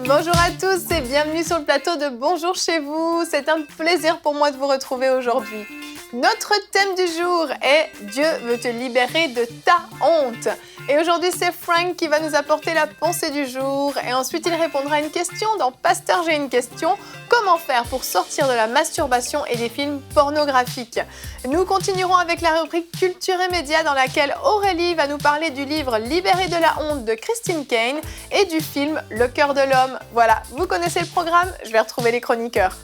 Bonjour à tous et bienvenue sur le plateau de Bonjour chez vous. C'est un plaisir pour moi de vous retrouver aujourd'hui. Notre thème du jour est « Dieu veut te libérer de ta honte ». Et aujourd'hui, c'est Frank qui va nous apporter la pensée du jour. Et ensuite, il répondra à une question dans « Pasteur, j'ai une question ». Comment faire pour sortir de la masturbation et des films pornographiques? Nous continuerons avec la rubrique Culture et médias dans laquelle Aurélie va nous parler du livre Libéré de la honte de Christine Caine et du film Le cœur de l'homme. Voilà, vous connaissez le programme, je vais retrouver les chroniqueurs.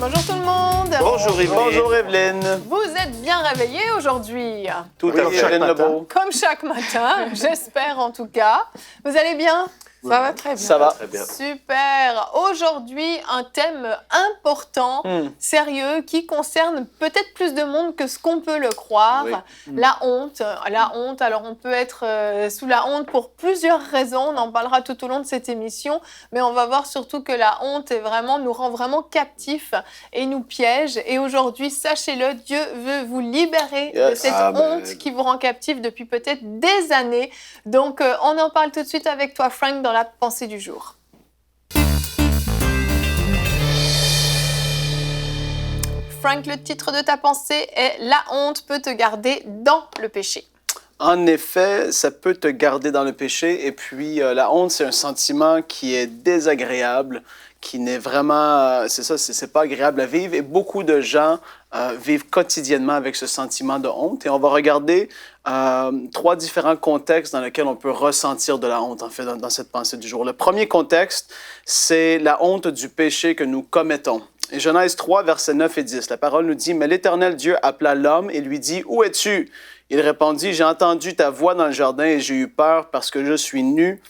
Bonjour tout le monde. Bonjour Evelyne. Bonjour Evelyne. Vous êtes bien réveillés aujourd'hui? Tout à fait. Evelyne Lebeau. Comme chaque matin, j'espère en tout cas. Vous allez bien? Ça va très bien. Ça va. Très bien. Super. Aujourd'hui, un thème important, sérieux, qui concerne peut-être plus de monde que ce qu'on peut le croire. Oui. La honte. La honte, alors on peut être sous la honte pour plusieurs raisons. On en parlera tout au long de cette émission. Mais on va voir surtout que la honte nous rend vraiment captifs et nous piège. Et aujourd'hui, sachez-le, Dieu veut vous libérer de cette honte qui vous rend captif depuis peut-être des années. Donc, on en parle tout de suite avec toi, Frank, dans la pensée du jour. Frank, le titre de ta pensée est « La honte peut te garder dans le péché ». En effet, ça peut te garder dans le péché. Et puis, la honte, c'est un sentiment qui est désagréable, qui n'est vraiment... c'est pas agréable à vivre. Et beaucoup de gens vivent quotidiennement avec ce sentiment de honte. Et on va regarder 3 différents contextes dans lesquels on peut ressentir de la honte, en fait, dans cette pensée du jour. Le premier contexte, c'est la honte du péché que nous commettons. Et Genèse 3, versets 9 et 10, la parole nous dit « Mais l'Éternel Dieu appela l'homme et lui dit, « Où es-tu? » Il répondit, « J'ai entendu ta voix dans le jardin et j'ai eu peur parce que je suis nu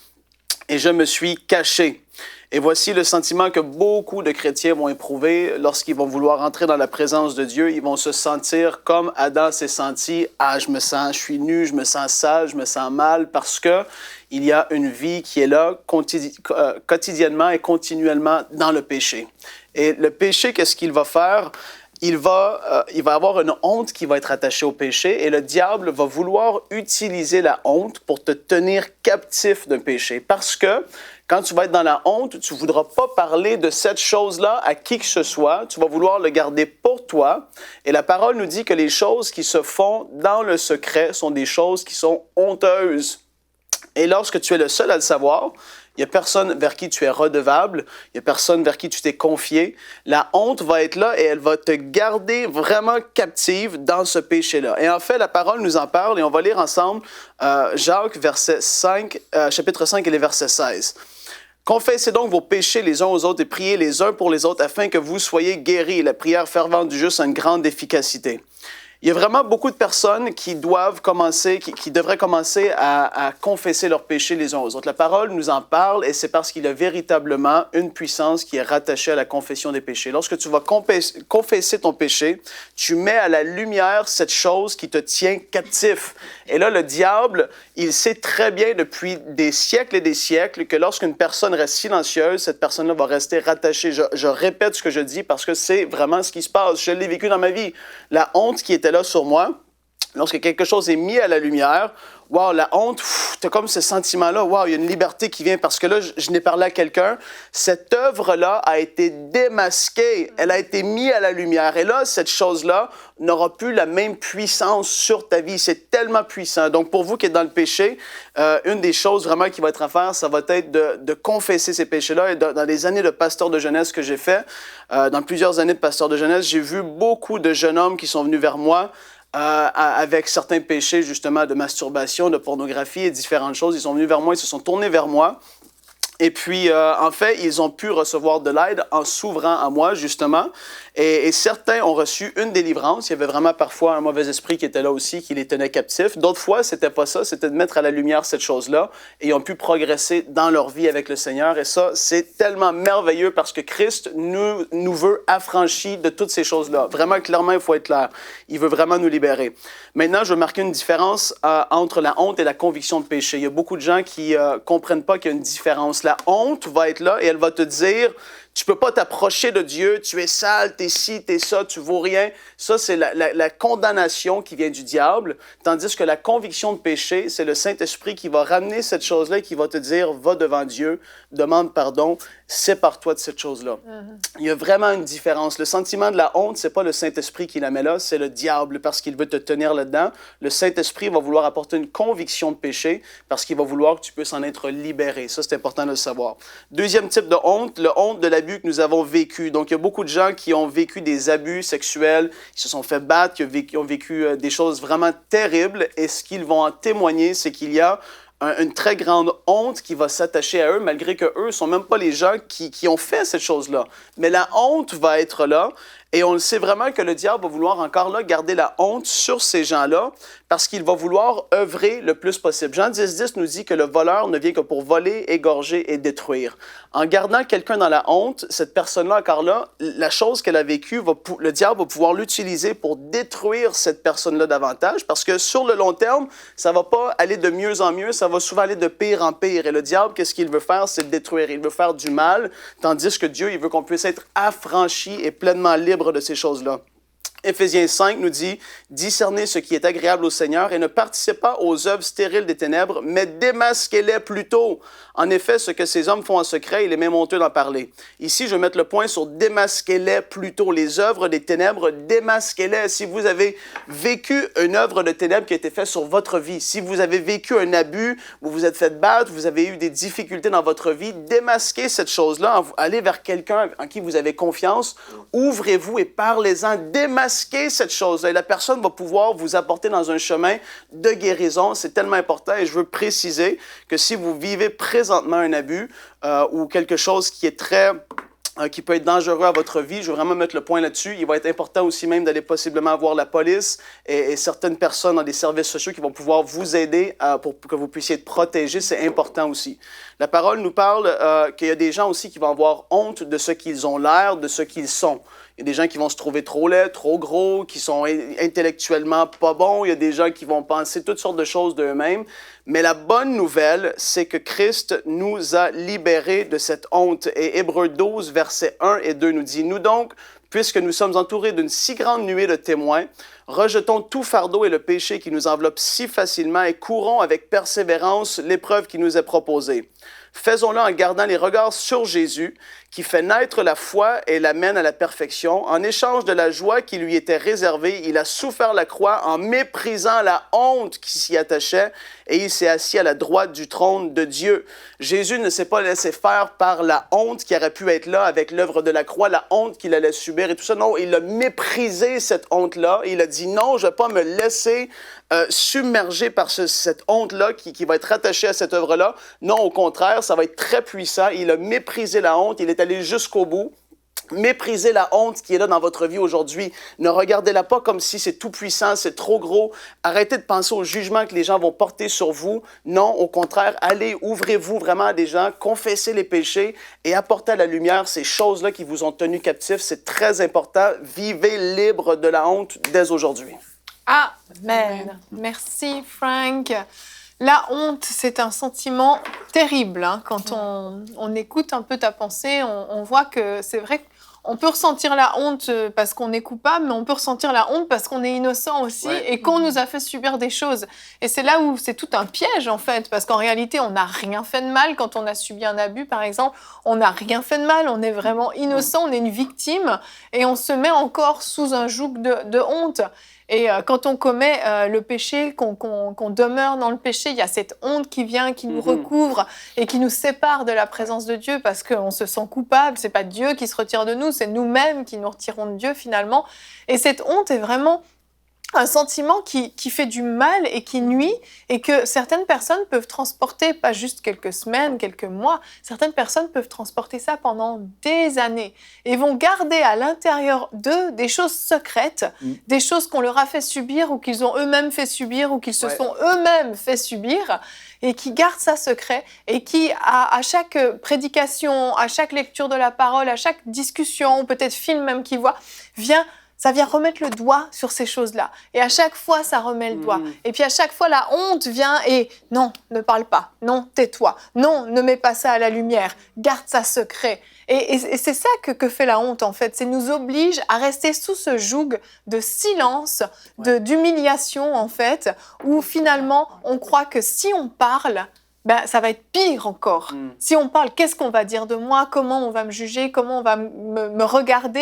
et je me suis caché. » Et voici le sentiment que beaucoup de chrétiens vont éprouver lorsqu'ils vont vouloir entrer dans la présence de Dieu. Ils vont se sentir comme Adam s'est senti. « Ah, je suis nu, je me sens sale, je me sens mal parce que il y a une vie qui est là quotidiennement et continuellement dans le péché. » Et le péché, qu'est-ce qu'il va faire? Il va avoir une honte qui va être attachée au péché et le diable va vouloir utiliser la honte pour te tenir captif d'un péché. Parce que quand tu vas être dans la honte, tu ne voudras pas parler de cette chose-là à qui que ce soit. Tu vas vouloir le garder pour toi. Et la parole nous dit que les choses qui se font dans le secret sont des choses qui sont honteuses. Et lorsque tu es le seul à le savoir, il n'y a personne vers qui tu es redevable, il n'y a personne vers qui tu t'es confié. La honte va être là et elle va te garder vraiment captive dans ce péché-là. Et en fait, la parole nous en parle et on va lire ensemble Jacques, chapitre 5 et les versets 16. « Confessez donc vos péchés les uns aux autres et priez les uns pour les autres afin que vous soyez guéris. La prière fervente du juste a une grande efficacité. » Il y a vraiment beaucoup de personnes qui devraient commencer à confesser leurs péchés les uns aux autres. La parole nous en parle et c'est parce qu'il y a véritablement une puissance qui est rattachée à la confession des péchés. Lorsque tu vas confesser ton péché, tu mets à la lumière cette chose qui te tient captif. Et là, le diable, il sait très bien depuis des siècles et des siècles que lorsqu'une personne reste silencieuse, cette personne-là va rester rattachée. Je répète ce que je dis parce que c'est vraiment ce qui se passe. Je l'ai vécu dans ma vie. La honte qui était là sur moi, lorsque quelque chose est mis à la lumière, wow, la honte, tu as comme ce sentiment-là, wow, il y a une liberté qui vient parce que là, je n'ai parlé à quelqu'un. Cette œuvre-là a été démasquée, elle a été mise à la lumière. Et là, cette chose-là n'aura plus la même puissance sur ta vie. C'est tellement puissant. Donc, pour vous qui êtes dans le péché, une des choses vraiment qui va être à faire, ça va être de confesser ces péchés-là. Et dans les années de pasteur de jeunesse que j'ai fait, dans plusieurs années de pasteur de jeunesse, j'ai vu beaucoup de jeunes hommes qui sont venus vers moi avec certains péchés, justement, de masturbation, de pornographie et différentes choses. Ils sont venus vers moi, ils se sont tournés vers moi Et puis, en fait, ils ont pu recevoir de l'aide en s'ouvrant à moi, justement. Et certains ont reçu une délivrance. Il y avait vraiment parfois un mauvais esprit qui était là aussi, qui les tenait captifs. D'autres fois, c'était pas ça. C'était de mettre à la lumière cette chose-là. Et ils ont pu progresser dans leur vie avec le Seigneur. Et ça, c'est tellement merveilleux parce que Christ nous veut affranchis de toutes ces choses-là. Vraiment, clairement, il faut être clair. Il veut vraiment nous libérer. Maintenant, je veux marquer une différence entre la honte et la conviction de péché. Il y a beaucoup de gens qui comprennent pas qu'il y a une différence. La honte va être là et elle va te dire, tu peux pas t'approcher de Dieu, tu es sale, t'es ci, t'es ça, tu vaux rien. Ça, c'est la condamnation qui vient du diable. Tandis que la conviction de péché, c'est le Saint-Esprit qui va ramener cette chose-là et qui va te dire, va devant Dieu, demande pardon, sépare-toi de cette chose-là. Il y a vraiment une différence. Le sentiment de la honte, c'est pas le Saint-Esprit qui la met là, c'est le diable parce qu'il veut te tenir là-dedans. Le Saint-Esprit va vouloir apporter une conviction de péché parce qu'il va vouloir que tu puisses en être libéré. Ça, c'est important de le savoir. Deuxième type de honte, le honte de l'abus que nous avons vécu. Donc, il y a beaucoup de gens qui ont vécu des abus sexuels, qui se sont fait battre, qui ont vécu des choses vraiment terribles. Et ce qu'ils vont en témoigner, c'est qu'il y a une très grande honte qui va s'attacher à eux, malgré qu'eux ne sont même pas les gens qui ont fait cette chose-là. Mais la honte va être là. Et on le sait vraiment que le diable va vouloir encore là garder la honte sur ces gens-là parce qu'il va vouloir œuvrer le plus possible. Jean 10,10 nous dit que le voleur ne vient que pour voler, égorger et détruire. En gardant quelqu'un dans la honte, cette personne-là, encore là, la chose qu'elle a vécue, le diable va pouvoir l'utiliser pour détruire cette personne-là davantage parce que sur le long terme, ça ne va pas aller de mieux en mieux, ça va souvent aller de pire en pire. Et le diable, qu'est-ce qu'il veut faire? C'est le détruire. Il veut faire du mal, tandis que Dieu, il veut qu'on puisse être affranchi et pleinement libre de ces choses-là. Éphésiens 5 nous dit « Discernez ce qui est agréable au Seigneur et ne participez pas aux œuvres stériles des ténèbres, mais démasquez-les plutôt. En effet, ce que ces hommes font en secret, il est même honteux d'en parler. » Ici, je vais mettre le point sur « démasquez-les plutôt ». Les œuvres des ténèbres, démasquez-les. Si vous avez vécu une œuvre de ténèbres qui a été faite sur votre vie, si vous avez vécu un abus, vous vous êtes fait battre, vous avez eu des difficultés dans votre vie, démasquez cette chose-là, allez vers quelqu'un en qui vous avez confiance, ouvrez-vous et parlez-en, démasquez cette chose-là et la personne va pouvoir vous apporter dans un chemin de guérison. C'est tellement important et je veux préciser que si vous vivez présentement un abus ou quelque chose qui est qui peut être dangereux à votre vie, je veux vraiment mettre le point là-dessus. Il va être important aussi même d'aller possiblement voir la police et certaines personnes dans les services sociaux qui vont pouvoir vous aider pour que vous puissiez être protégés. C'est important aussi. La parole nous parle qu'il y a des gens aussi qui vont avoir honte de ce qu'ils ont l'air, de ce qu'ils sont. Il y a des gens qui vont se trouver trop laids, trop gros, qui sont intellectuellement pas bons. Il y a des gens qui vont penser toutes sortes de choses d'eux-mêmes. Mais la bonne nouvelle, c'est que Christ nous a libérés de cette honte. Et Hébreux 12, versets 1 et 2 nous dit « Nous donc, puisque nous sommes entourés d'une si grande nuée de témoins, rejetons tout fardeau et le péché qui nous enveloppe si facilement et courons avec persévérance l'épreuve qui nous est proposée. Faisons-le en gardant les regards sur Jésus, qui fait naître la foi et l'amène à la perfection. En échange de la joie qui lui était réservée, il a souffert la croix en méprisant la honte qui s'y attachait et il s'est assis à la droite du trône de Dieu. » Jésus ne s'est pas laissé faire par la honte qui aurait pu être là avec l'œuvre de la croix, la honte qu'il allait subir et tout ça. Non, il a méprisé cette honte-là. Il a dit non, je ne vais pas me laisser submerger par cette honte-là qui va être attachée à cette œuvre-là. Non, au contraire, ça va être très puissant. Il a méprisé la honte, il est allé jusqu'au bout. Méprisez la honte qui est là dans votre vie aujourd'hui. Ne regardez-la pas comme si c'est tout puissant, c'est trop gros. Arrêtez de penser au jugement que les gens vont porter sur vous. Non, au contraire, allez, ouvrez-vous vraiment à des gens, confessez les péchés et apportez à la lumière ces choses-là qui vous ont tenus captifs. C'est très important. Vivez libre de la honte dès aujourd'hui. Amen. Merci, Frank. La honte, c'est un sentiment terrible. Quand on écoute un peu ta pensée, on voit que c'est vrai qu'on peut ressentir la honte parce qu'on est coupable, mais on peut ressentir la honte parce qu'on est innocent aussi et qu'on nous a fait subir des choses. Et c'est là où c'est tout un piège, en fait, parce qu'en réalité, on n'a rien fait de mal quand on a subi un abus, par exemple. On n'a rien fait de mal, on est vraiment innocent, on est une victime et on se met encore sous un joug de honte. Et quand on commet le péché, qu'on demeure dans le péché, il y a cette honte qui vient, qui nous recouvre et qui nous sépare de la présence de Dieu parce qu'on se sent coupable. C'est pas Dieu qui se retire de nous, c'est nous-mêmes qui nous retirons de Dieu finalement. Et cette honte est vraiment un sentiment qui fait du mal et qui nuit et que certaines personnes peuvent transporter, pas juste quelques semaines, quelques mois, certaines personnes peuvent transporter ça pendant des années et vont garder à l'intérieur d'eux des choses secrètes, des choses qu'on leur a fait subir ou qu'ils ont eux-mêmes fait subir ou qu'ils se sont eux-mêmes fait subir et qui gardent ça secret et qui, à chaque prédication, à chaque lecture de la parole, à chaque discussion, peut-être film même qu'ils voient, ça vient remettre le doigt sur ces choses-là. Et à chaque fois, ça remet le doigt. Et puis à chaque fois, la honte vient et non, ne parle pas. Non, tais-toi. Non, ne mets pas ça à la lumière. Garde ça secret. Et c'est ça que fait la honte, en fait. C'est nous oblige à rester sous ce joug de silence, d'humiliation, en fait, où finalement, on croit que si on parle, ça va être pire encore. Si on parle, qu'est-ce qu'on va dire de moi? Comment on va me juger? Comment on va me regarder?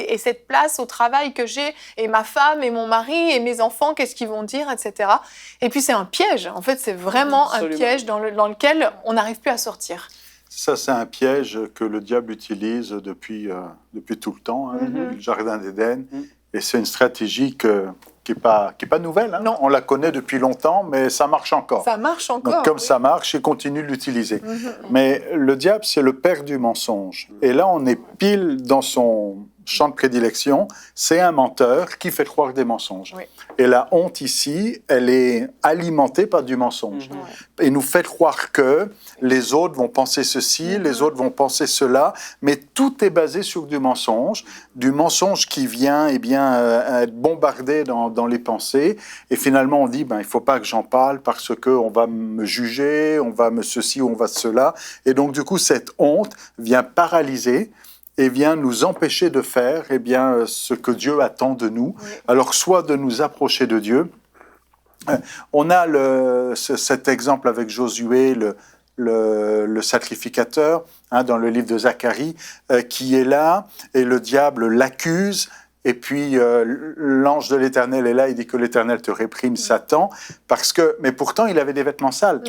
Et cette place au travail que j'ai, et ma femme, et mon mari, et mes enfants, qu'est-ce qu'ils vont dire, etc. Et puis c'est un piège. En fait, c'est vraiment un piège dans lequel on n'arrive plus à sortir. Ça, c'est un piège que le diable utilise depuis tout le temps, le Jardin d'Éden. Et c'est une stratégie qui est pas nouvelle. Non. On la connaît depuis longtemps, mais ça marche encore. Ça marche encore. Donc, comme ça marche, il continue de l'utiliser. Mais le diable, c'est le père du mensonge. Et là, on est pile dans son champ de prédilection. C'est un menteur qui fait croire des mensonges. Et la honte ici, elle est alimentée par du mensonge. Et nous fait croire que les autres vont penser ceci, les autres vont penser cela, mais tout est basé sur du mensonge qui vient être bombardé dans les pensées. Et finalement, on dit, il ne faut pas que j'en parle parce qu'on va me juger, on va me ceci, on va cela. Et donc, du coup, cette honte vient paralyser et vient nous empêcher de faire ce que Dieu attend de nous. Alors, soit de nous approcher de Dieu. On a cet exemple avec Josué, le sacrificateur, dans le livre de Zacharie, qui est là, et le diable l'accuse. Et puis, l'ange de l'Éternel est là, il dit que l'Éternel te réprime, Satan, mais pourtant, il avait des vêtements sales.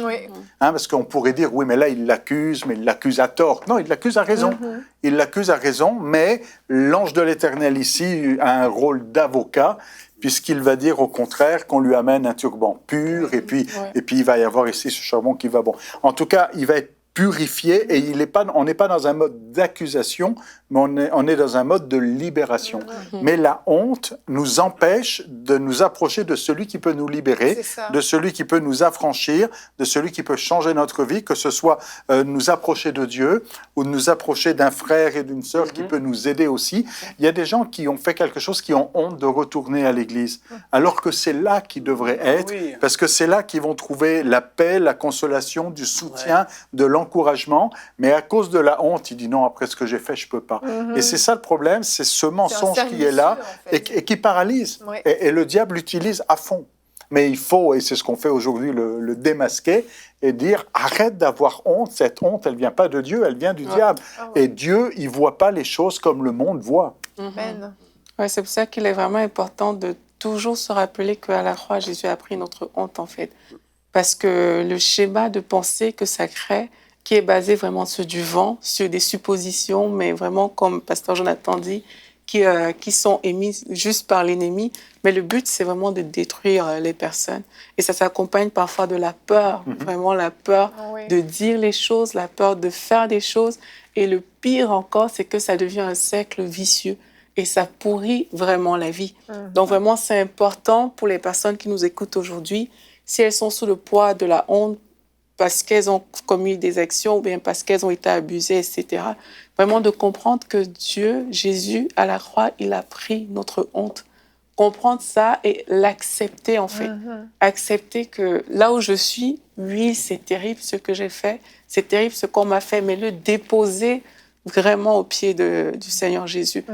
Parce qu'on pourrait dire, oui, mais là, il l'accuse, mais il l'accuse à tort. Non, il l'accuse à raison. Il l'accuse à raison, mais l'ange de l'Éternel ici a un rôle d'avocat, puisqu'il va dire au contraire qu'on lui amène un turban pur, et puis il va y avoir ici ce charbon qui va bon. En tout cas, il va être purifié, et on n'est pas dans un mode d'accusation, mais on est dans un mode de libération. Mais la honte nous empêche de nous approcher de celui qui peut nous libérer, de celui qui peut nous affranchir, de celui qui peut changer notre vie, que ce soit nous approcher de Dieu ou nous approcher d'un frère et d'une sœur qui peut nous aider aussi. Il y a des gens qui ont fait quelque chose, qui ont honte de retourner à l'église, alors que c'est là qu'ils devraient être, parce que c'est là qu'ils vont trouver la paix, la consolation, du soutien, de l'encouragement, mais à cause de la honte, il dit non, après ce que j'ai fait, je peux pas. Et c'est ça le problème, c'est ce mensonge qui est là et qui paralyse. Et le diable l'utilise à fond. Mais il faut, et c'est ce qu'on fait aujourd'hui, le démasquer et dire arrête d'avoir honte. Cette honte, elle vient pas de Dieu, elle vient du diable. Et Dieu, il voit pas les choses comme le monde voit. Ouais, c'est pour ça qu'il est vraiment important de toujours se rappeler qu'à la croix, Jésus a pris notre honte, en fait. Parce que le schéma de pensée que ça crée, qui est basé vraiment sur du vent, sur des suppositions, mais vraiment, comme Pasteur Jonathan dit, qui sont émises juste par l'ennemi. Mais le but, c'est vraiment de détruire les personnes. Et ça s'accompagne parfois de la peur, vraiment la peur de dire les choses, la peur de faire des choses. Et le pire encore, c'est que ça devient un cercle vicieux. Et ça pourrit vraiment la vie. Donc vraiment, c'est important pour les personnes qui nous écoutent aujourd'hui, si elles sont sous le poids de la honte, parce qu'elles ont commis des actions ou bien parce qu'elles ont été abusées, etc. Vraiment de comprendre que Dieu, Jésus, à la croix, il a pris notre honte. Comprendre ça et l'accepter, en fait. Accepter que là où je suis, oui, c'est terrible ce que j'ai fait, c'est terrible ce qu'on m'a fait, mais le déposer vraiment au pied du Seigneur Jésus.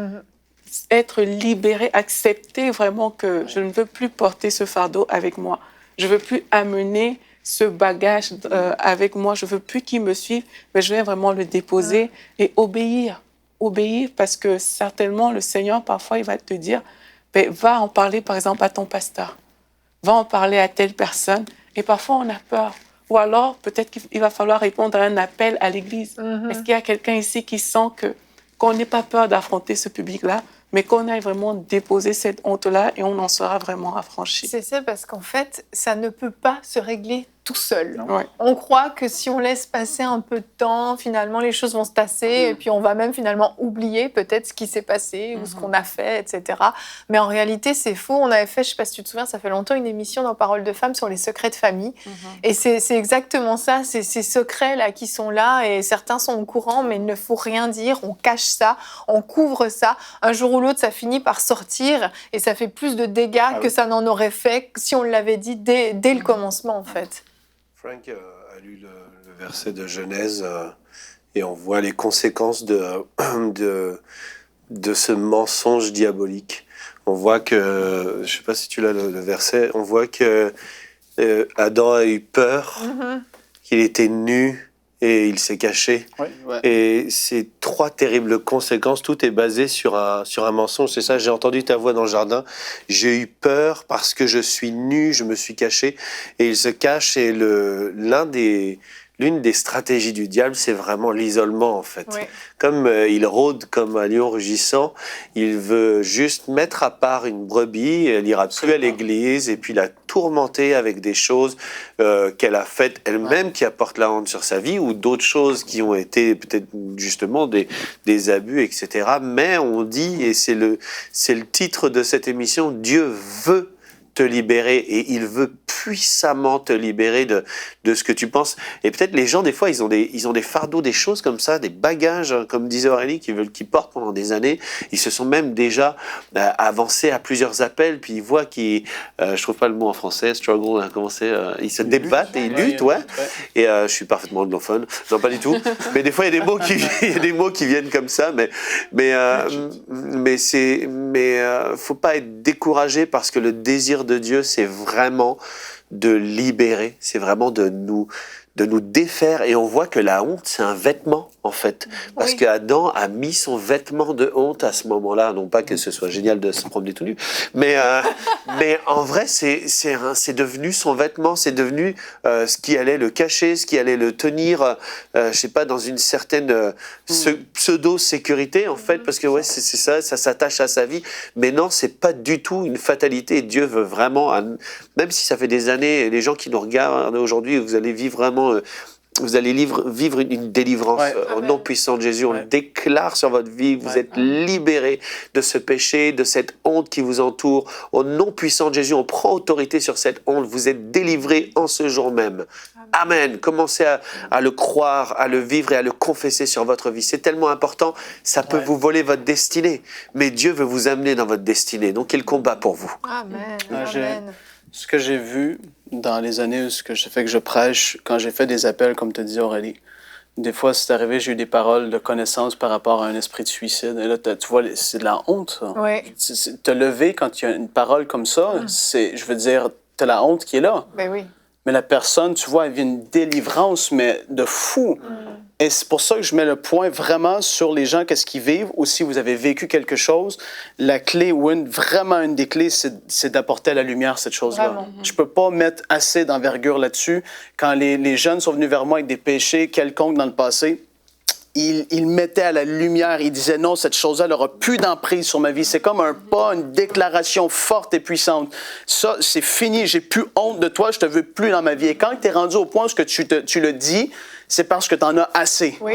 Être libéré, accepter vraiment que je ne veux plus porter ce fardeau avec moi. Je ne veux plus amener ce bagage avec moi. Je ne veux plus qu'il me suive, mais je vais vraiment le déposer et obéir. Obéir parce que certainement, le Seigneur, parfois, il va te dire, va en parler, par exemple, à ton pasteur. Va en parler à telle personne. Et parfois, on a peur. Ou alors, peut-être qu'il va falloir répondre à un appel à l'église. Est-ce qu'il y a quelqu'un ici qui sent qu'on n'ait pas peur d'affronter ce public-là? mais qu'on aille vraiment déposer cette honte-là et on en sera vraiment affranchi. C'est ça, parce qu'en fait, ça ne peut pas se régler tout seul. Ouais. On croit que si on laisse passer un peu de temps, finalement, les choses vont se tasser et puis on va même finalement oublier peut-être ce qui s'est passé ou ce qu'on a fait, etc. Mais en réalité, c'est faux. On avait fait, je ne sais pas si tu te souviens, ça fait longtemps, une émission dans Parole de Femmes sur les secrets de famille. Et c'est exactement ça, c'est ces secrets-là qui sont là et certains sont au courant, mais il ne faut rien dire. On cache ça, on couvre ça. Un jour ou l'autre, ça finit par sortir et ça fait plus de dégâts que ça n'en aurait fait si on l'avait dit dès le commencement, en fait. Frank a lu le verset de Genèse et on voit les conséquences de ce mensonge diabolique. On voit que, je ne sais pas si tu l'as le verset, on voit que Adam a eu peur, qu'il était nu et il s'est caché. Ouais. Et c'est 3 terribles conséquences. Tout est basé sur un mensonge. C'est ça, j'ai entendu ta voix dans le jardin. J'ai eu peur parce que je suis nu, je me suis caché. Et il se cache. Et l'une des stratégies du diable, c'est vraiment l'isolement, en fait. Oui. Comme il rôde comme un lion rugissant, il veut juste mettre à part une brebis, elle n'ira plus à l'église, et puis la tourmenter avec des choses qu'elle a faites elle-même, qui apportent la honte sur sa vie, ou d'autres choses qui ont été peut-être justement des abus, etc. Mais on dit, et c'est le titre de cette émission, Dieu veut te libérer et il veut puissamment te libérer de ce que tu penses. Et peut-être les gens, des fois, ils ont des fardeaux, des choses comme ça, des bagages, comme disait Aurélie, qu'ils portent pendant des années. Ils se sont même déjà avancés à plusieurs appels, puis ils voient je trouve pas le mot en français, struggle, comment c'est, ils se débattent et ils luttent, ouais. Et je suis parfaitement anglophone. Non, pas du tout. Mais des fois, il y a des mots qui viennent comme ça, mais faut pas être découragé parce que le désir de Dieu, c'est vraiment de libérer, c'est vraiment de nous défaire. Et on voit que la honte, c'est un vêtement, en fait. Parce qu'Adam a mis son vêtement de honte à ce moment-là. Non pas que ce soit génial de se promener tout nu, mais en vrai, c'est devenu son vêtement, c'est devenu ce qui allait le cacher, ce qui allait le tenir, je sais pas, dans une certaine pseudo-sécurité, en fait, parce que ouais, c'est ça s'attache à sa vie. Mais non, c'est pas du tout une fatalité. Dieu veut vraiment, même si ça fait des années, les gens qui nous regardent aujourd'hui, vous allez vivre vraiment vous allez vivre une délivrance au nom puissant de Jésus. On le déclare sur votre vie. Vous êtes libérés de ce péché, de cette honte qui vous entoure. Au nom puissant de Jésus, on prend autorité sur cette honte. Vous êtes délivrés en ce jour même. Amen. Commencez à le croire, à le vivre et à le confesser sur votre vie. C'est tellement important. Ça peut vous voler votre destinée. Mais Dieu veut vous amener dans votre destinée. Donc, il combat pour vous. Amen. Amen. Ce que j'ai vu dans les années où je prêche, quand j'ai fait des appels, comme te disait Aurélie, des fois, c'est arrivé, j'ai eu des paroles de connaissance par rapport à un esprit de suicide. Et là, tu vois, c'est de la honte. Ça. Oui. Te lever quand il y a une parole comme ça, je veux dire, t'as la honte qui est là. Ben oui. Mais la personne, tu vois, elle vit une délivrance, mais de fou. Et c'est pour ça que je mets le point vraiment sur les gens, qu'est-ce qu'ils vivent, ou si vous avez vécu quelque chose. La clé, ou vraiment une des clés, c'est d'apporter à la lumière cette chose-là. Vraiment. Je peux pas mettre assez d'envergure là-dessus. Quand les jeunes sont venus vers moi avec des péchés quelconques dans le passé, il mettait à la lumière, il disait non, cette chose-là n'aura plus d'emprise sur ma vie. C'est comme un pas, une déclaration forte et puissante. Ça, c'est fini, j'ai plus honte de toi, je te veux plus dans ma vie. Et quand tu es rendu au point où tu le dis, c'est parce que tu en as assez. Oui.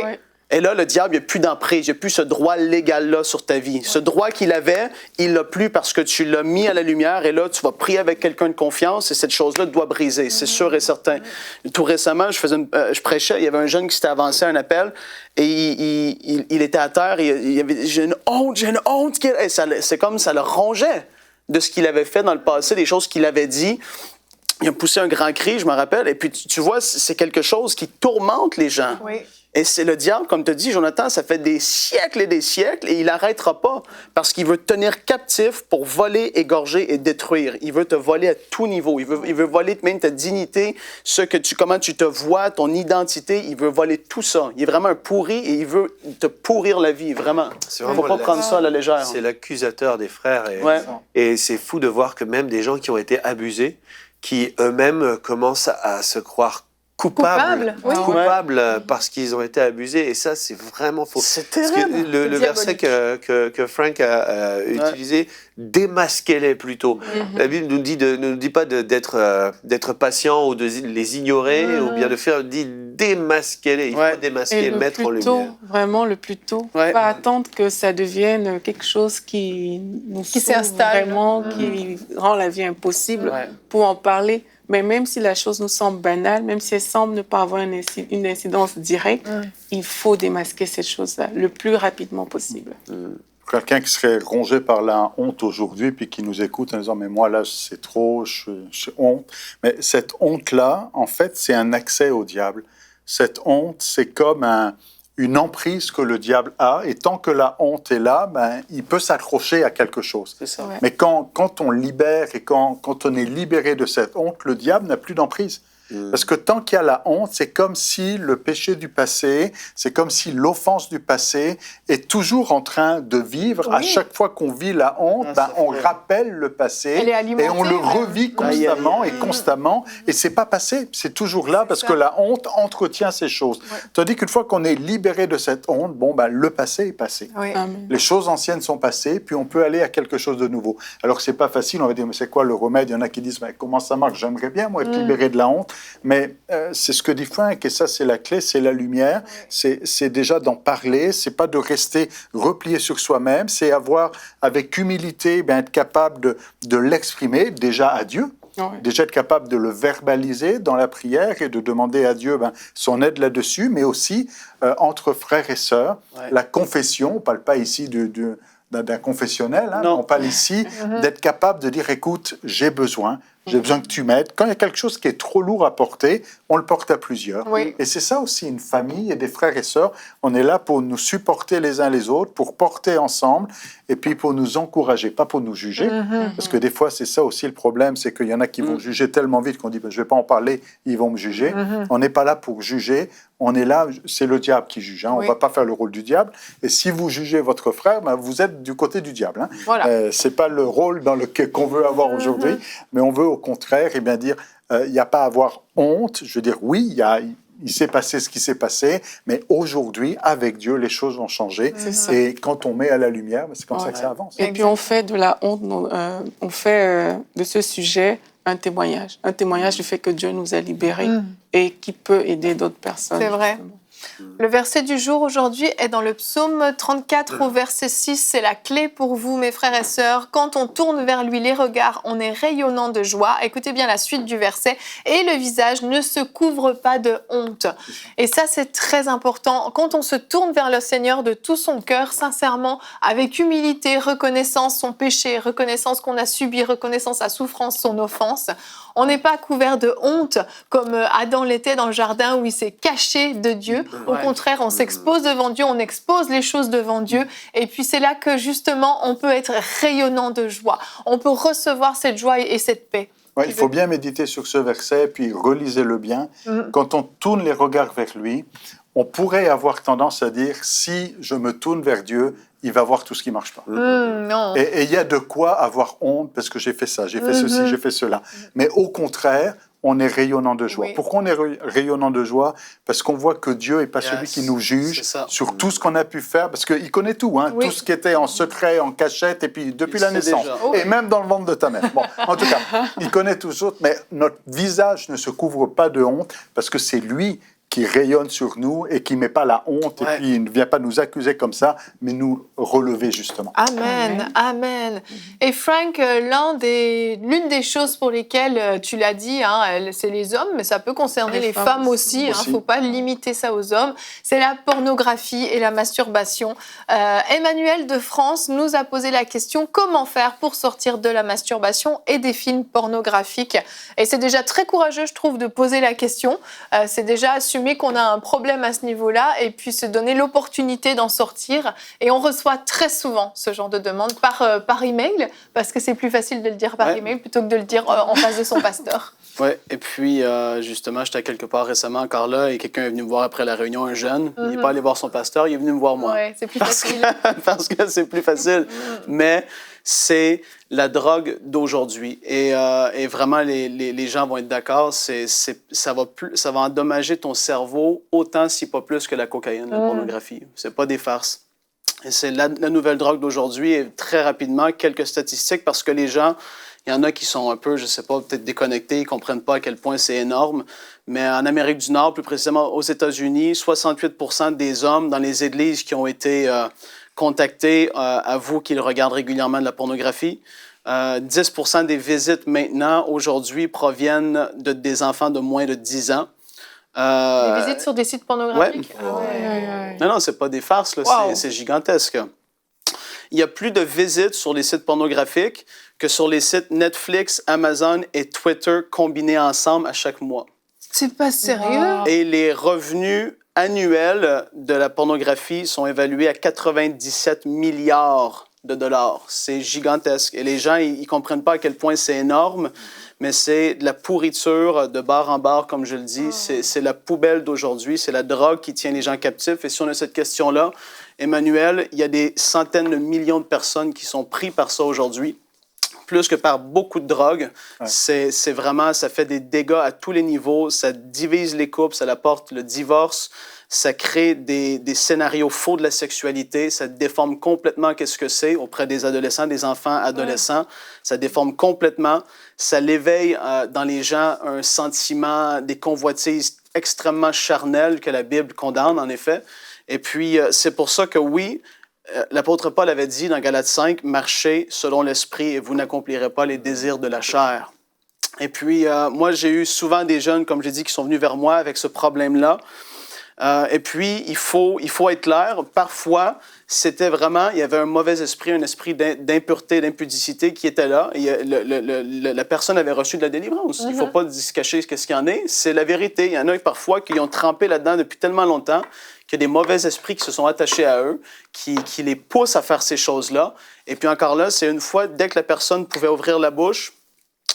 Et là, le diable, il n'y a plus d'emprise, il n'y a plus ce droit légal-là sur ta vie. Ce droit qu'il avait, il l'a plus parce que tu l'as mis à la lumière et là, tu vas prier avec quelqu'un de confiance et cette chose-là doit briser, c'est sûr et certain. Tout récemment, je prêchais, il y avait un jeune qui s'était avancé à un appel et il était à terre, il avait j'ai une honte. Et c'est comme ça le rongeait de ce qu'il avait fait dans le passé, des choses qu'il avait dit. Il a poussé un grand cri, je me rappelle, et puis tu vois, c'est quelque chose qui tourmente les gens. Oui. Et c'est le diable, comme tu dis, Jonathan, ça fait des siècles et il n'arrêtera pas parce qu'il veut te tenir captif pour voler, égorger et détruire. Il veut te voler à tout niveau. Il veut voler même ta dignité, comment tu te vois, ton identité. Il veut voler tout ça. Il est vraiment un pourri et il veut te pourrir la vie, vraiment. Il ne faut pas prendre ça à la légère. C'est l'accusateur des frères. Et c'est fou de voir que même des gens qui ont été abusés, qui eux-mêmes commencent à se croire Coupable, oui. Coupables parce qu'ils ont été abusés. Et ça, c'est vraiment faux. C'est Parce que terrible. le verset que Frank a utilisé, démasquez-les plutôt. La Bible nous dit ne nous dit pas d'être patient ou de les ignorer ou bien de faire, dit démasquez-les. Il faut démasquer, mettre en lumière. Vraiment le plus tôt. Pas attendre que ça devienne quelque chose qui nous s'installe, vraiment, qui rend la vie impossible pour en parler. Mais même si la chose nous semble banale, même si elle semble ne pas avoir une incidence directe, il faut démasquer cette chose-là le plus rapidement possible. Quelqu'un qui serait rongé par la honte aujourd'hui, puis qui nous écoute en disant « mais moi là c'est trop, je suis honte ». Mais cette honte-là, en fait, c'est un accès au diable. Cette honte, c'est comme une emprise que le diable a, et tant que la honte est là, il peut s'accrocher à quelque chose. C'est ça. Mais quand on libère et quand on est libéré de cette honte, le diable n'a plus d'emprise. Parce que tant qu'il y a la honte, c'est comme si le péché du passé, c'est comme si l'offense du passé est toujours en train de vivre. À chaque fois qu'on vit la honte, on rappelle le passé et on le revit constamment et constamment. Et c'est pas passé, c'est toujours là parce que la honte entretient ces choses. Tandis qu'une fois qu'on est libéré de cette honte, le passé est passé. Les choses anciennes sont passées, puis on peut aller à quelque chose de nouveau. Alors c'est pas facile, on va dire mais c'est quoi le remède? Il y en a qui disent comment ça marche? J'aimerais bien moi être libéré de la honte. Mais c'est ce que dit Frank, et ça c'est la clé, c'est la lumière, c'est déjà d'en parler, c'est pas de rester replié sur soi-même, c'est avoir avec humilité, être capable de l'exprimer déjà à Dieu, déjà être capable de le verbaliser dans la prière et de demander à Dieu son aide là-dessus, mais aussi entre frères et sœurs, la confession, on ne parle pas ici d'un confessionnel, on parle ici d'être capable de dire écoute, j'ai besoin que tu m'aides. Quand il y a quelque chose qui est trop lourd à porter, on le porte à plusieurs. Et c'est ça aussi une famille et des frères et sœurs. On est là pour nous supporter les uns les autres, pour porter ensemble et puis pour nous encourager, pas pour nous juger. Parce que des fois, c'est ça aussi le problème, c'est qu'il y en a qui vont juger tellement vite qu'on dit je ne vais pas en parler, ils vont me juger. On n'est pas là pour juger. On est là, c'est le diable qui juge. On ne va pas faire le rôle du diable. Et si vous jugez votre frère, vous êtes du côté du diable. Ce n'est pas le rôle qu'on veut avoir aujourd'hui, mais on veut au contraire dire il n'y a pas à avoir honte. Je veux dire, oui, il s'est passé ce qui s'est passé, mais aujourd'hui, avec Dieu, les choses vont changer. Et quand on met à la lumière, c'est comme ça que ça avance. Et puis on fait de la honte, on fait de ce sujet un témoignage du fait que Dieu nous a libérés et qui peut aider d'autres personnes. C'est vrai. Le verset du jour aujourd'hui est dans le psaume 34 au verset 6. C'est la clé pour vous, mes frères et sœurs. Quand on tourne vers lui les regards, on est rayonnant de joie. Écoutez bien la suite du verset. Et le visage ne se couvre pas de honte. Et ça, c'est très important. Quand on se tourne vers le Seigneur de tout son cœur, sincèrement, avec humilité, reconnaissance son péché, reconnaissance qu'on a subi, reconnaissance sa souffrance, son offense, on n'est pas couvert de honte comme Adam l'était dans le jardin où il s'est caché de Dieu. Au contraire, on s'expose devant Dieu, on expose les choses devant Dieu. Et puis c'est là que justement, on peut être rayonnant de joie. On peut recevoir cette joie et cette paix. Il faut bien méditer sur ce verset, puis relisez-le bien. Quand on tourne les regards vers lui, on pourrait avoir tendance à dire, si je me tourne vers Dieu, il va voir tout ce qui ne marche pas. Non. Et il y a de quoi avoir honte parce que j'ai fait ça, j'ai fait ceci, j'ai fait cela. Mais au contraire, on est rayonnant de joie. Pourquoi on est rayonnant de joie? Parce qu'on voit que Dieu n'est pas celui qui nous juge sur tout ce qu'on a pu faire, parce qu'il connaît tout, tout ce qui était en secret, en cachette, et puis depuis la naissance, et même dans le ventre de ta mère. Bon, en tout cas, il connaît tout ça, mais notre visage ne se couvre pas de honte, parce que c'est lui qui rayonne sur nous et qui ne met pas la honte et puis il ne vient pas nous accuser comme ça, mais nous relever justement. Amen, amen. Et Frank, l'une des choses pour lesquelles tu l'as dit, c'est les hommes, mais ça peut concerner les femmes aussi. Il ne faut pas limiter ça aux hommes. C'est la pornographie et la masturbation. Emmanuel de France nous a posé la question comment faire pour sortir de la masturbation et des films pornographiques. Et c'est déjà très courageux, je trouve, de poser la question. C'est déjà assumer qu'on a un problème à ce niveau-là et puis se donner l'opportunité d'en sortir. Et on reçoit très souvent ce genre de demande par email, parce que c'est plus facile de le dire par email plutôt que de le dire en face de son pasteur. Oui, et puis justement, j'étais quelque part récemment encore là et quelqu'un est venu me voir après la réunion, un jeune. Il n'est pas allé voir son pasteur, il est venu me voir moi. Oui, c'est plus facile. Parce que c'est plus facile. Mais c'est la drogue d'aujourd'hui. Et vraiment, les gens vont être d'accord, ça va endommager ton cerveau autant, si pas plus, que la cocaïne, la pornographie. C'est pas des farces. Et c'est la nouvelle drogue d'aujourd'hui. Et très rapidement, quelques statistiques, parce que les gens, il y en a qui sont un peu, je sais pas, peut-être déconnectés, ils comprennent pas à quel point c'est énorme. Mais en Amérique du Nord, plus précisément aux États-Unis, 68% des hommes dans les églises qui ont été contactés avouent qu'ils regardent régulièrement de la pornographie. 10% des visites maintenant, aujourd'hui, proviennent des enfants de moins de 10 ans. Des visites sur des sites pornographiques? Ouais. Non, c'est pas des farces, là, Wow. c'est gigantesque. Il y a plus de visites sur les sites pornographiques que sur les sites Netflix, Amazon et Twitter combinés ensemble à chaque mois. C'est pas sérieux? Et les revenus annuels de la pornographie sont évalués à 97 milliards de dollars. C'est gigantesque. Et les gens, ils comprennent pas à quel point c'est énorme, mais c'est de la pourriture de bar en bar, comme je le dis. C'est la poubelle d'aujourd'hui. C'est la drogue qui tient les gens captifs. Et si on a cette question-là, Emmanuel, il y a des centaines de millions de personnes qui sont prises par ça aujourd'hui, plus que par beaucoup de drogues. Ouais. C'est vraiment, ça fait des dégâts à tous les niveaux. Ça divise les couples, ça apporte le divorce. Ça crée des scénarios faux de la sexualité. Ça déforme complètement qu'est-ce que c'est auprès des adolescents, des enfants adolescents. Ouais. Ça déforme complètement. Ça l'éveille dans les gens un sentiment, des convoitises extrêmement charnelles que la Bible condamne, en effet. Et puis, c'est pour ça que oui, l'apôtre Paul avait dit dans Galates 5, « Marchez selon l'esprit et vous n'accomplirez pas les désirs de la chair. » Et puis, moi, j'ai eu souvent des jeunes, comme j'ai dit, qui sont venus vers moi avec ce problème-là. Et puis, il faut être clair. Parfois, c'était vraiment, il y avait un mauvais esprit, un esprit d'impureté, d'impudicité qui était là. Et la personne avait reçu de la délivrance. Il ne faut pas se cacher ce qu'il y en est. C'est la vérité. Il y en a parfois qui ont trempé là-dedans depuis tellement longtemps qu'il y a des mauvais esprits qui se sont attachés à eux, qui les poussent à faire ces choses-là. Et puis encore là, c'est une fois, dès que la personne pouvait ouvrir la bouche,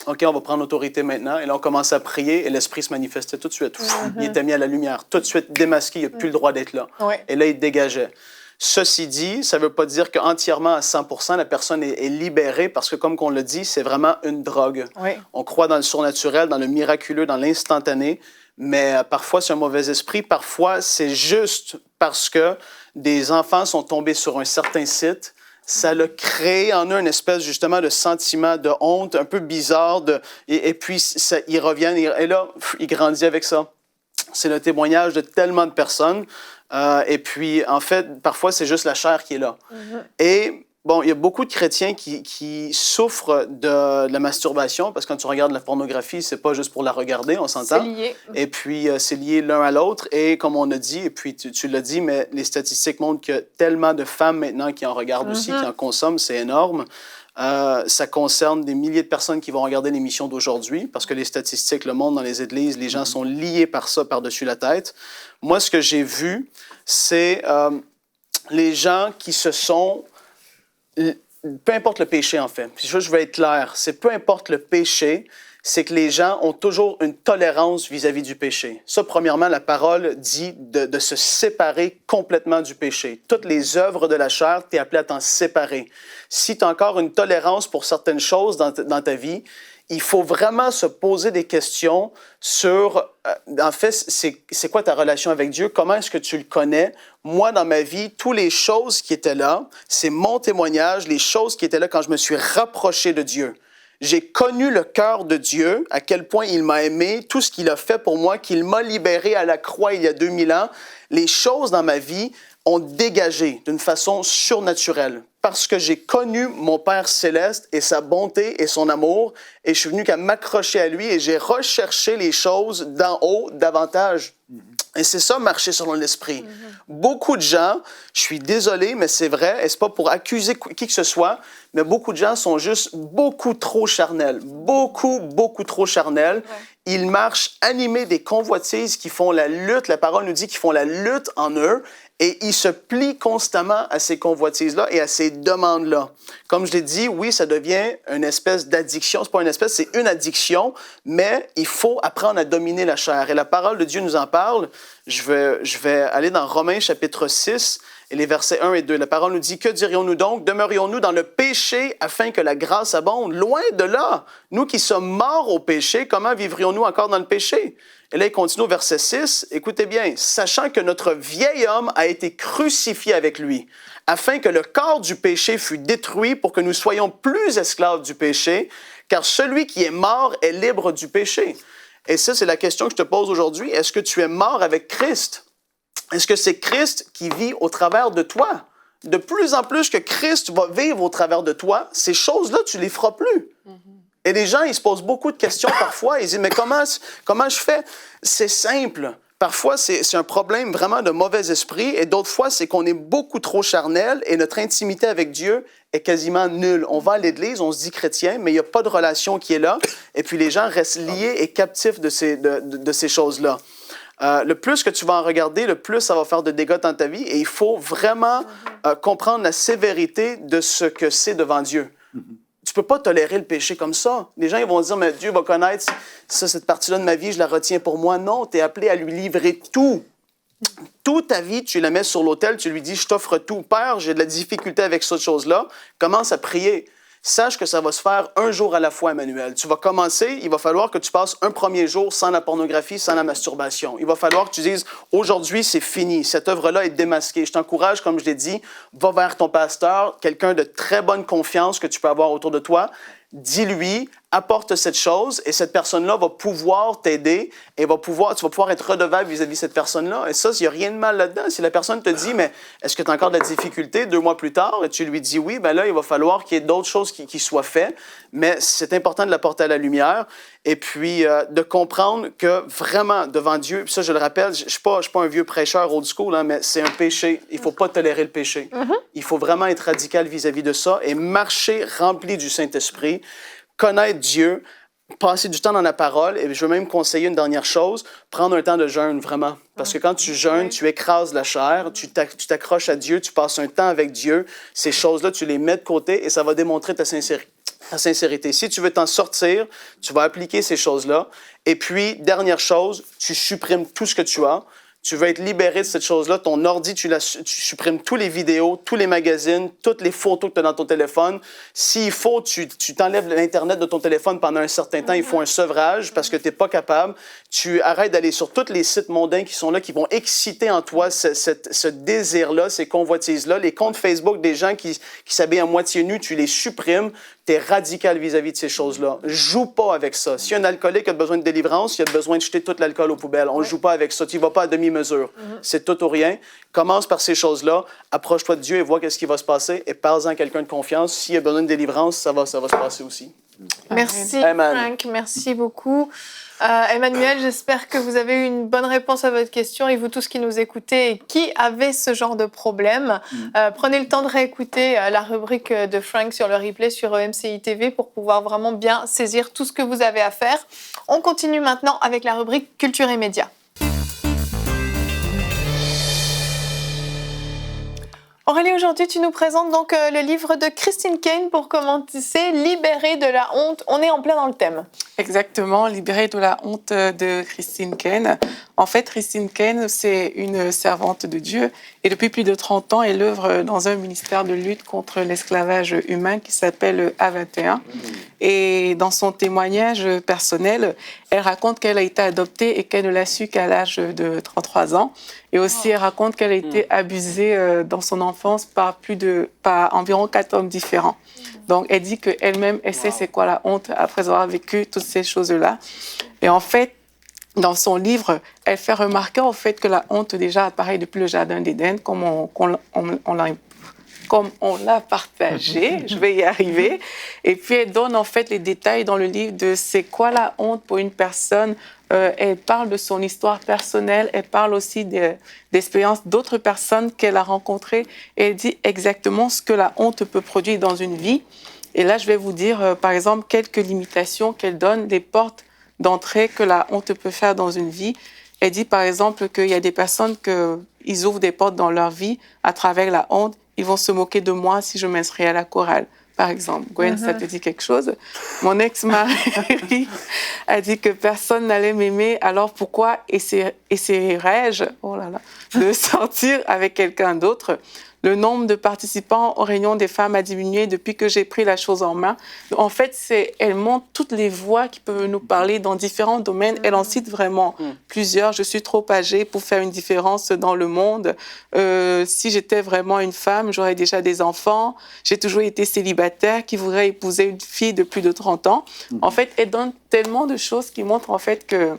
OK, on va prendre l'autorité maintenant. Et là, on commence à prier et l'esprit se manifestait tout de suite. Il était mis à la lumière, tout de suite démasqué, il n'a plus le droit d'être là. Ouais. Et là, il dégageait. Ceci dit, ça ne veut pas dire qu'entièrement à 100%, la personne est libérée parce que, comme on l'a dit, c'est vraiment une drogue. Oui. On croit dans le surnaturel, dans le miraculeux, dans l'instantané, mais parfois, c'est un mauvais esprit. Parfois, c'est juste parce que des enfants sont tombés sur un certain site. Ça l'a créé en eux une espèce, justement, de sentiment de honte un peu bizarre. Et puis, ils reviennent et là, ils grandissent avec ça. C'est le témoignage de tellement de personnes. Et puis, en fait, parfois, c'est juste la chair qui est là. Mm-hmm. Et bon, il y a beaucoup de chrétiens qui souffrent de la masturbation parce que quand tu regardes la pornographie, c'est pas juste pour la regarder, on s'entend. C'est lié. Et puis, c'est lié l'un à l'autre. Et comme on a dit, et puis tu l'as dit, mais les statistiques montrent qu'il y a tellement de femmes maintenant qui en regardent aussi, qui en consomment, c'est énorme. Ça concerne des milliers de personnes qui vont regarder l'émission d'aujourd'hui parce que les statistiques le montrent dans les églises, les gens sont liés par ça par-dessus la tête. Moi, ce que j'ai vu, c'est les gens qui se sont... Peu importe le péché, en fait. Puis je vais être clair. C'est peu importe le péché, c'est que les gens ont toujours une tolérance vis-à-vis du péché. Ça, premièrement, la parole dit de se séparer complètement du péché. Toutes les œuvres de la chair, tu es appelé à t'en séparer. Si tu as encore une tolérance pour certaines choses dans ta vie, il faut vraiment se poser des questions sur, en fait, c'est quoi ta relation avec Dieu? Comment est-ce que tu le connais? Moi, dans ma vie, toutes les choses qui étaient là, c'est mon témoignage, les choses qui étaient là quand je me suis rapproché de Dieu. J'ai connu le cœur de Dieu, à quel point il m'a aimé, tout ce qu'il a fait pour moi, qu'il m'a libéré à la croix il y a 2000 ans. Les choses dans ma vie ont dégagé d'une façon surnaturelle parce que j'ai connu mon Père céleste et sa bonté et son amour et je suis venu qu'à m'accrocher à lui et j'ai recherché les choses d'en haut davantage. Et c'est ça, marcher selon l'esprit. Beaucoup de gens, je suis désolé, mais c'est vrai, et c'est pas pour accuser qui que ce soit, mais beaucoup de gens sont juste beaucoup trop charnels. Beaucoup trop charnels. Ouais. Ils marchent animés des convoitises qui font la lutte, la parole nous dit qu'ils font la lutte en eux, et ils se plient constamment à ces convoitises-là et à ces demandes-là. Comme je l'ai dit, oui, ça devient une espèce d'addiction. C'est pas une espèce, c'est une addiction, mais il faut apprendre à dominer la chair. Et la parole de Dieu nous en parle. Je vais aller dans Romains chapitre 6, Et les versets 1 et 2, la parole nous dit, « Que dirions-nous donc? Demeurions-nous dans le péché afin que la grâce abonde? Loin de là! Nous qui sommes morts au péché, comment vivrions-nous encore dans le péché? » Et là, il continue au verset 6, écoutez bien, « Sachant que notre vieil homme a été crucifié avec lui, afin que le corps du péché fût détruit pour que nous soyons plus esclaves du péché, car celui qui est mort est libre du péché. » Et ça, c'est la question que je te pose aujourd'hui. Est-ce que tu es mort avec Christ? Est-ce que c'est Christ qui vit au travers de toi? De plus en plus que Christ va vivre au travers de toi, ces choses-là, tu ne les feras plus. Et les gens, ils se posent beaucoup de questions parfois. Ils disent, mais comment je fais? C'est simple. Parfois, c'est un problème vraiment de mauvais esprit. Et d'autres fois, c'est qu'on est beaucoup trop charnel et notre intimité avec Dieu est quasiment nulle. On va à l'église, on se dit chrétien, mais il n'y a pas de relation qui est là. Et puis les gens restent liés et captifs de ces choses-là. Le plus que tu vas en regarder, le plus ça va faire de dégâts dans ta vie. Et il faut vraiment comprendre la sévérité de ce que c'est devant Dieu. Tu ne peux pas tolérer le péché comme ça. Les gens ils vont dire, mais Dieu va connaître ça, cette partie-là de ma vie, je la retiens pour moi. Non, tu es appelé à lui livrer tout. Toute ta vie, tu la mets sur l'autel, tu lui dis, je t'offre tout. Père, j'ai de la difficulté avec cette chose-là. Commence à prier. Sache que ça va se faire un jour à la fois, Emmanuel. Tu vas commencer, il va falloir que tu passes un premier jour sans la pornographie, sans la masturbation. Il va falloir que tu dises, aujourd'hui, c'est fini. Cette œuvre-là est démasquée. Je t'encourage, comme je l'ai dit, va vers ton pasteur, quelqu'un de très bonne confiance que tu peux avoir autour de toi. Dis-lui, apporte cette chose et cette personne-là va pouvoir t'aider et tu vas pouvoir être redevable vis-à-vis de cette personne-là. Et ça, il n'y a rien de mal là-dedans. Si la personne te dit, mais est-ce que tu as encore de la difficulté 2 mois plus tard et tu lui dis oui, bien là, il va falloir qu'il y ait d'autres choses qui soient faites. Mais c'est important de la porter à la lumière et puis de comprendre que vraiment, devant Dieu, puis ça, je le rappelle, je ne suis pas un vieux prêcheur old school, hein, mais c'est un péché. Il ne faut pas tolérer le péché. Il faut vraiment être radical vis-à-vis de ça et marcher rempli du Saint-Esprit. Connaître Dieu, passer du temps dans la parole, et je veux même conseiller une dernière chose, prendre un temps de jeûne, vraiment. Parce que quand tu jeûnes, tu écrases la chair, tu t'accroches à Dieu, tu passes un temps avec Dieu, ces choses-là, tu les mets de côté et ça va démontrer ta sincérité. Si tu veux t'en sortir, tu vas appliquer ces choses-là. Et puis, dernière chose, tu supprimes tout ce que tu as. Tu veux être libéré de cette chose-là. Ton ordi, tu supprimes tous les vidéos, tous les magazines, toutes les photos que tu as dans ton téléphone. S'il faut, tu t'enlèves l'Internet de ton téléphone pendant un certain temps. Il faut un sevrage parce que tu n'es pas capable. Tu arrêtes d'aller sur tous les sites mondains qui sont là, qui vont exciter en toi ce désir-là, ces convoitises-là. Les comptes Facebook des gens qui s'habillent à moitié nus, tu les supprimes. Tu es radical vis-à-vis de ces choses-là. Joue pas avec ça. Si un alcoolique a besoin de délivrance, il a besoin de jeter tout l'alcool aux poubelles. On ne joue pas avec ça. Tu ne vas pas à demi-mesure. C'est tout ou rien. Commence par ces choses-là. Approche-toi de Dieu et vois qu'est-ce qui va se passer. Et parle-en à quelqu'un de confiance. S'il a besoin de délivrance, ça va se passer aussi. Merci, Amen. Frank. Merci beaucoup. Emmanuel, j'espère que vous avez eu une bonne réponse à votre question et vous tous qui nous écoutez et qui avez ce genre de problème, prenez le temps de réécouter la rubrique de Frank sur le replay sur EMCI TV pour pouvoir vraiment bien saisir tout ce que vous avez à faire. On continue maintenant avec la rubrique Culture et Médias. Aurélie, aujourd'hui, tu nous présentes donc le livre de Christine Caine pour commencer, Libérée de la honte. On est en plein dans le thème. Exactement, Libérée de la honte de Christine Caine. En fait, Christine Caine, c'est une servante de Dieu et depuis plus de 30 ans, elle œuvre dans un ministère de lutte contre l'esclavage humain qui s'appelle A21. Et dans son témoignage personnel, elle raconte qu'elle a été adoptée et qu'elle ne l'a su qu'à l'âge de 33 ans. Et aussi, elle raconte qu'elle a été abusée dans son enfance par environ 4 hommes différents. Donc, elle dit qu'elle-même, elle sait c'est quoi la honte après avoir vécu toutes ces choses-là. Et en fait, dans son livre, elle fait remarquer au fait que la honte déjà apparaît depuis le Jardin d'Éden, comme on l'a partagé, je vais y arriver. Et puis, elle donne en fait les détails dans le livre de c'est quoi la honte pour une personne. Elle parle de son histoire personnelle, elle parle aussi d'expériences d'autres personnes qu'elle a rencontrées. Et elle dit exactement ce que la honte peut produire dans une vie. Et là, je vais vous dire, par exemple, quelques limitations qu'elle donne, des portes d'entrée que la honte peut faire dans une vie. Elle dit, par exemple, qu'il y a des personnes qu'ils ouvrent des portes dans leur vie à travers la honte. Ils vont se moquer de moi si je m'inscris à la chorale. par exemple. Gwen, ça te dit quelque chose? Mon ex-mari a dit que personne n'allait m'aimer, alors pourquoi essayerais-je de sortir avec quelqu'un d'autre? Le nombre de participants aux réunions des femmes a diminué depuis que j'ai pris la chose en main. En fait, elle montre toutes les voix qui peuvent nous parler dans différents domaines. Elle en cite vraiment plusieurs. Je suis trop âgée pour faire une différence dans le monde. Si j'étais vraiment une femme, j'aurais déjà des enfants. J'ai toujours été célibataire. Qui voudrait épouser une fille de plus de 30 ans? En fait, elle donne tellement de choses qui montrent en fait que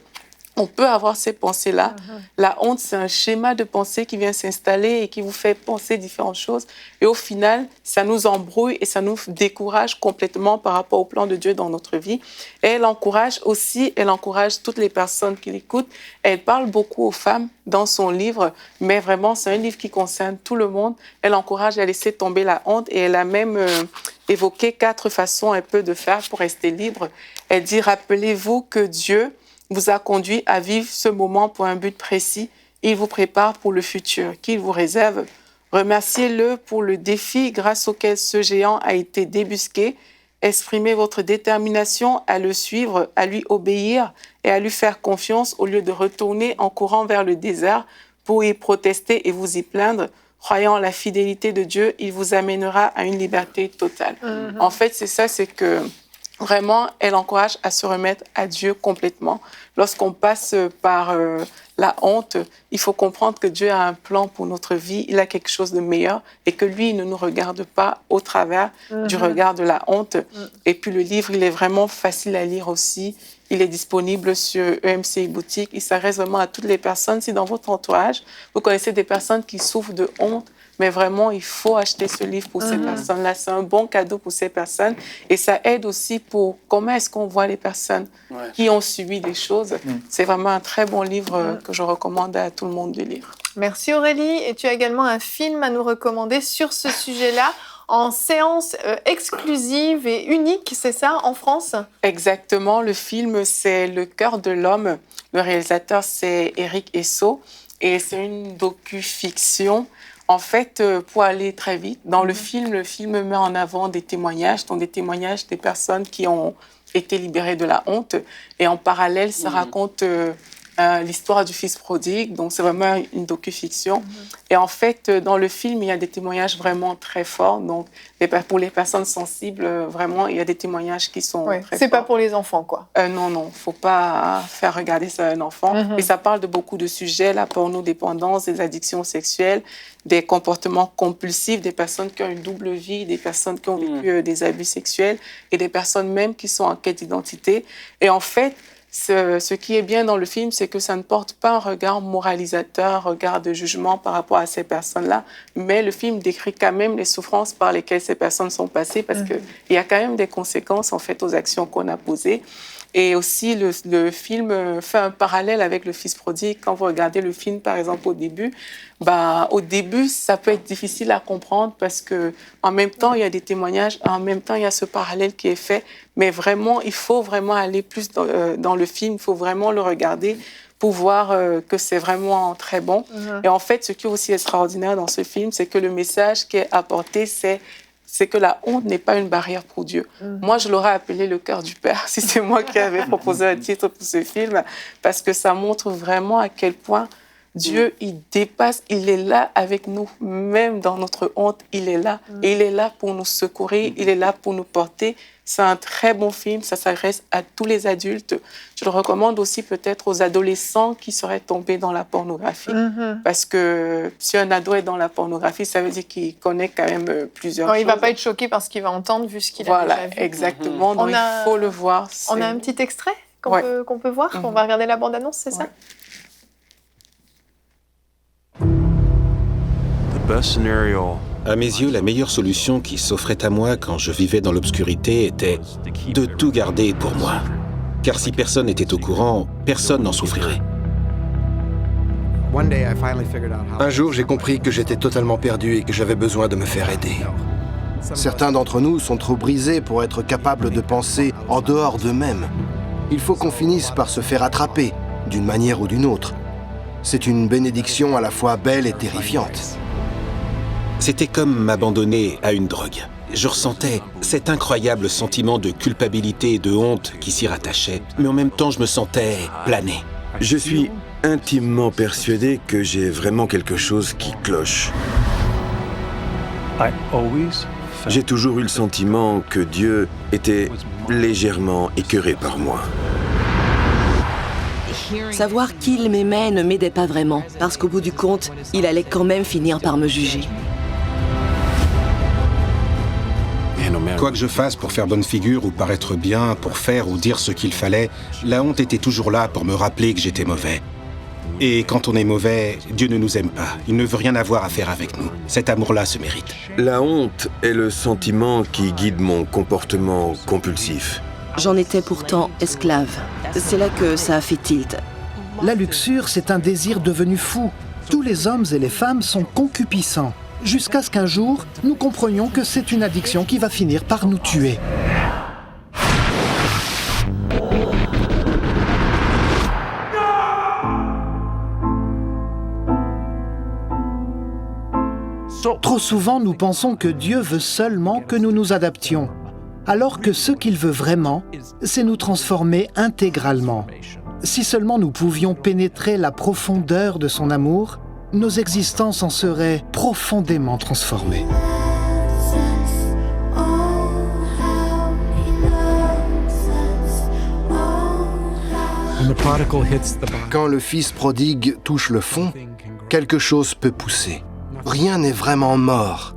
on peut avoir ces pensées-là. La honte, c'est un schéma de pensée qui vient s'installer et qui vous fait penser différentes choses. Et au final, ça nous embrouille et ça nous décourage complètement par rapport au plan de Dieu dans notre vie. Et elle encourage toutes les personnes qui l'écoutent. Elle parle beaucoup aux femmes dans son livre, mais vraiment, c'est un livre qui concerne tout le monde. Elle encourage à laisser tomber la honte et elle a même évoqué 4 façons un peu de faire pour rester libre. Elle dit, rappelez-vous que Dieu vous a conduit à vivre ce moment pour un but précis. Il vous prépare pour le futur qu'il vous réserve. Remerciez-le pour le défi grâce auquel ce géant a été débusqué. Exprimez votre détermination à le suivre, à lui obéir et à lui faire confiance au lieu de retourner en courant vers le désert pour y protester et vous y plaindre. Croyant en la fidélité de Dieu, il vous amènera à une liberté totale. En fait, c'est ça, c'est que vraiment, elle encourage à se remettre à Dieu complètement. Lorsqu'on passe par la honte, il faut comprendre que Dieu a un plan pour notre vie, il a quelque chose de meilleur et que lui, il ne nous regarde pas au travers du regard de la honte. Et puis le livre, il est vraiment facile à lire aussi. Il est disponible sur EMC Boutique. Il s'adresse vraiment à toutes les personnes. Si dans votre entourage, vous connaissez des personnes qui souffrent de honte, mais vraiment, il faut acheter ce livre pour ces personnes-là. C'est un bon cadeau pour ces personnes. Et ça aide aussi pour comment est-ce qu'on voit les personnes qui ont subi des choses. C'est vraiment un très bon livre que je recommande à tout le monde de lire. Merci Aurélie. Et tu as également un film à nous recommander sur ce sujet-là, en séance exclusive et unique, c'est ça, en France? Exactement. Le film, c'est Le cœur de l'homme. Le réalisateur, c'est Eric Esso. Et c'est une docu-fiction. En fait, pour aller très vite, dans le film met en avant des témoignages, donc des témoignages des personnes qui ont été libérées de la honte. Et en parallèle, ça raconte l'histoire du fils prodigue. Donc, c'est vraiment une docu-fiction. Et en fait, dans le film, il y a des témoignages vraiment très forts. Donc, pour les personnes sensibles, vraiment, il y a des témoignages qui sont très forts. C'est pas pour les enfants, quoi. Non. Faut pas faire regarder ça à un enfant. Et ça parle de beaucoup de sujets, la pornodépendance, des addictions sexuelles, des comportements compulsifs, des personnes qui ont une double vie, des personnes qui ont vécu des abus sexuels et des personnes même qui sont en quête d'identité. Et en fait, ce qui est bien dans le film, c'est que ça ne porte pas un regard moralisateur, un regard de jugement par rapport à ces personnes-là, mais le film décrit quand même les souffrances par lesquelles ces personnes sont passées, parce qu'il y a quand même des conséquences en fait aux actions qu'on a posées. Et aussi, le film fait un parallèle avec le fils prodigue. Quand vous regardez le film, par exemple, au début, ça peut être difficile à comprendre parce qu'en même temps, il y a des témoignages, en même temps, il y a ce parallèle qui est fait. Mais vraiment, il faut vraiment aller plus dans le film, il faut vraiment le regarder pour voir que c'est vraiment très bon. Et en fait, ce qui est aussi extraordinaire dans ce film, c'est que le message qui est apporté, c'est que la honte n'est pas une barrière pour Dieu. Moi, je l'aurais appelé le cœur du Père, si c'est moi qui avais proposé un titre pour ce film, parce que ça montre vraiment à quel point Dieu, il dépasse, il est là avec nous, même dans notre honte, il est là. Et il est là pour nous secourir, il est là pour nous porter. C'est un très bon film, ça s'adresse à tous les adultes. Je le recommande aussi peut-être aux adolescents qui seraient tombés dans la pornographie. Parce que si un ado est dans la pornographie, ça veut dire qu'il connaît quand même plusieurs choses. Il ne va pas être choqué par ce qu'il va entendre vu ce qu'il a déjà vu. Voilà, exactement. Donc il faut le voir. On a un petit extrait qu'on peut voir. On va regarder la bande-annonce, c'est ça? À mes yeux, la meilleure solution qui s'offrait à moi quand je vivais dans l'obscurité était de tout garder pour moi. Car si personne n'était au courant, personne n'en souffrirait. Un jour, j'ai compris que j'étais totalement perdu et que j'avais besoin de me faire aider. Certains d'entre nous sont trop brisés pour être capables de penser en dehors d'eux-mêmes. Il faut qu'on finisse par se faire attraper, d'une manière ou d'une autre. C'est une bénédiction à la fois belle et terrifiante. C'était comme m'abandonner à une drogue. je ressentais cet incroyable sentiment de culpabilité et de honte qui s'y rattachait, mais en même temps, je me sentais planer. Je suis intimement persuadé que j'ai vraiment quelque chose qui cloche. J'ai toujours eu le sentiment que Dieu était légèrement écœuré par moi. Savoir qu'il m'aimait ne m'aidait pas vraiment, parce qu'au bout du compte, il allait quand même finir par me juger. Quoi que je fasse pour faire bonne figure ou paraître bien, pour faire ou dire ce qu'il fallait, la honte était toujours là pour me rappeler que j'étais mauvais. Et quand on est mauvais, Dieu ne nous aime pas. Il ne veut rien avoir à faire avec nous. Cet amour-là se mérite. La honte est le sentiment qui guide mon comportement compulsif. J'en étais pourtant esclave. C'est là que ça a fait tilt. La luxure, c'est un désir devenu fou. Tous les hommes et les femmes sont concupiscents. Jusqu'à ce qu'un jour, nous comprenions que c'est une addiction qui va finir par nous tuer. Trop souvent, nous pensons que Dieu veut seulement que nous nous adaptions, alors que ce qu'il veut vraiment, c'est nous transformer intégralement. Si seulement nous pouvions pénétrer la profondeur de son amour, nos existences en seraient profondément transformées. Quand le fils prodigue touche le fond, quelque chose peut pousser. Rien n'est vraiment mort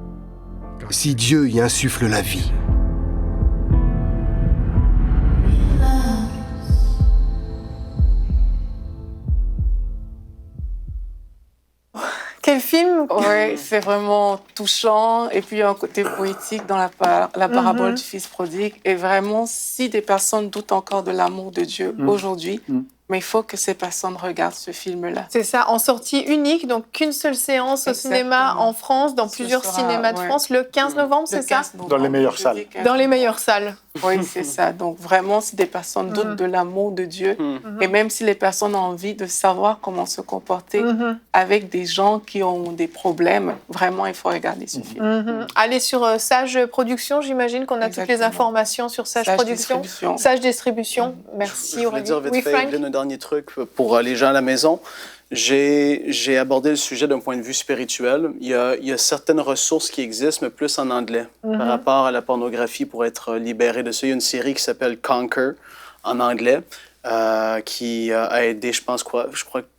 si Dieu y insuffle la vie. Quel film! Oui, c'est vraiment touchant. Et puis, il y a un côté poétique dans la parabole du Fils prodigue. Et vraiment, si des personnes doutent encore de l'amour de Dieu aujourd'hui, mais il faut que ces personnes regardent ce film-là. C'est ça, en sortie unique, donc qu'une seule séance au cinéma en France, dans plusieurs cinémas de France, le 15 novembre, c'est ça? Dans les meilleures salles. Dans les meilleures salles. Oui, c'est ça. Donc vraiment, si des personnes doutent de l'amour de Dieu, et même si les personnes ont envie de savoir comment se comporter avec des gens qui ont des problèmes, vraiment, il faut regarder ce film. Allez sur Sage Productions, j'imagine qu'on a toutes les informations sur Sage Productions. Sage Distribution. Merci Aurélie. Je voulais dire vite fait, un dernier truc pour les gens à la maison. J'ai abordé le sujet d'un point de vue spirituel. Il y a certaines ressources qui existent, mais plus en anglais, par rapport à la pornographie pour être libéré de ça. Il y a une série qui s'appelle Conquer, en anglais, qui a aidé, je crois,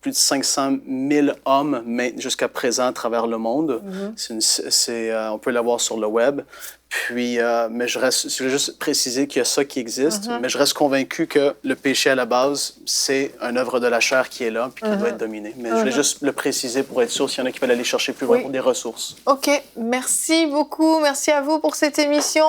plus de 500 000 hommes jusqu'à présent à travers le monde. On peut l'avoir sur le web. Puis, mais je veux juste préciser qu'il y a ça qui existe, mais je reste convaincu que le péché à la base, c'est une œuvre de la chair qui est là puis qui doit être dominée. Mais je voulais juste le préciser pour être sûr s'il y en a qui veulent aller chercher plus loin pour des ressources. OK, merci beaucoup. Merci à vous pour cette émission.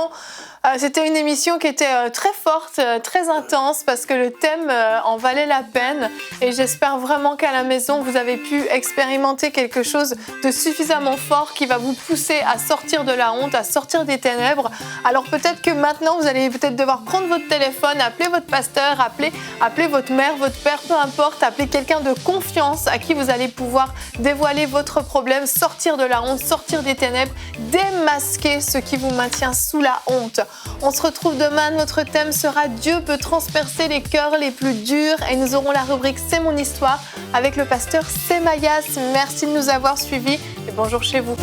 C'était une émission qui était très forte, très intense, parce que le thème en valait la peine. Et j'espère vraiment qu'à la maison, vous avez pu expérimenter quelque chose de suffisamment fort qui va vous pousser à sortir de la honte, à sortir des ténèbres. Alors peut-être que maintenant, vous allez peut-être devoir prendre votre téléphone, appeler votre pasteur, appeler votre mère, votre père, peu importe, appeler quelqu'un de confiance à qui vous allez pouvoir dévoiler votre problème, sortir de la honte, sortir des ténèbres, démasquer ce qui vous maintient sous la honte. On se retrouve demain, notre thème sera « Dieu peut transpercer les cœurs les plus durs » et nous aurons la rubrique « C'est mon histoire » avec le pasteur Semayas. Merci de nous avoir suivis et bonjour chez vous.